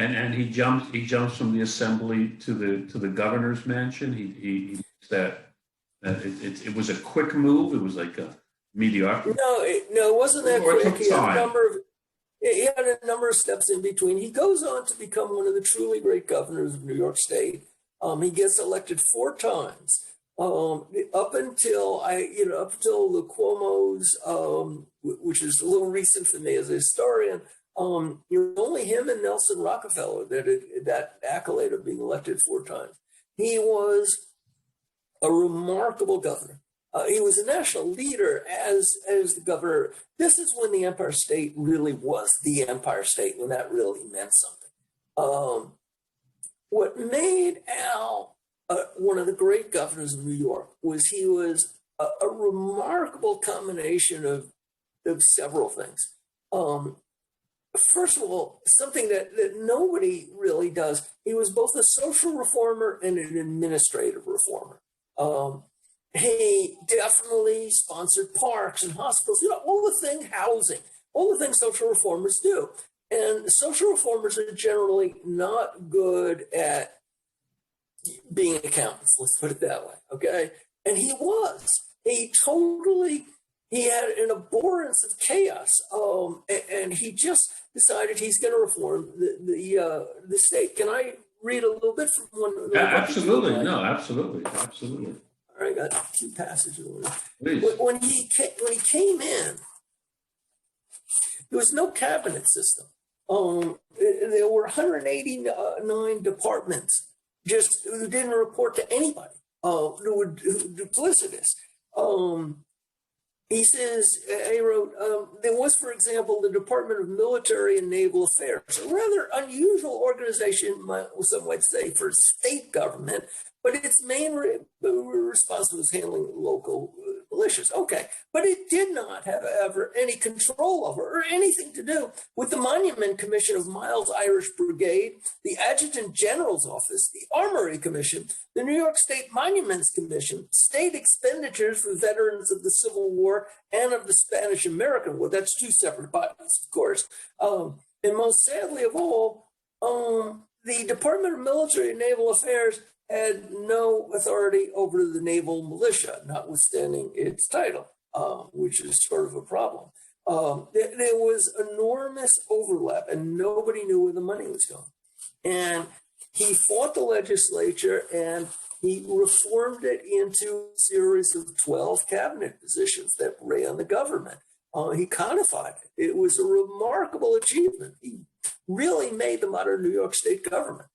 And he jumps from the assembly to the governor's mansion. He that it was a quick move. It was like a mediocre. No, it wasn't that Or it quick. took time. He had a number of steps in between. He goes on to become one of the truly great governors of New York State. He gets elected 4 times. Up until the Cuomo's, which is a little recent for me as a historian. It was only him and Nelson Rockefeller that accolade of being elected 4 times. He was a remarkable governor. He was a national leader as the governor. This is when the Empire State really was the Empire State, when that really meant something. What made Al one of the great governors of New York was he was a remarkable combination of several things. First of all, something that nobody really does, he was both a social reformer and an administrative reformer. He definitely sponsored parks and hospitals, all the things, housing, all the things social reformers do. And social reformers are generally not good at being accountants, let's put it that way, okay? And he was. He had an abhorrence of chaos, and he just decided he's going to reform the state. Can I read a little bit from one? Absolutely, no, absolutely. All right, I got 2 passages. Please. When he came in, there was no cabinet system. There were 189 departments just who didn't report to anybody. Who were duplicitous. He says, he wrote, there was, for example, the Department of Military and Naval Affairs, a rather unusual organization, some might say, for state government, but its main responsibility was handling local militias. Okay, but it did not have ever any control over or anything to do with the Monument Commission of Miles Irish Brigade, the Adjutant General's Office, the Armory Commission, the New York State Monuments Commission, state expenditures for veterans of the Civil War and of the Spanish-American War. That's 2 separate bodies, of course. And most sadly of all, the Department of Military and Naval Affairs had no authority over the naval militia, notwithstanding its title, which is sort of a problem. There was enormous overlap, and nobody knew where the money was going. And he fought the legislature, and he reformed it into a series of 12 cabinet positions that ran the government. He codified it. It was a remarkable achievement. He really made the modern New York State government.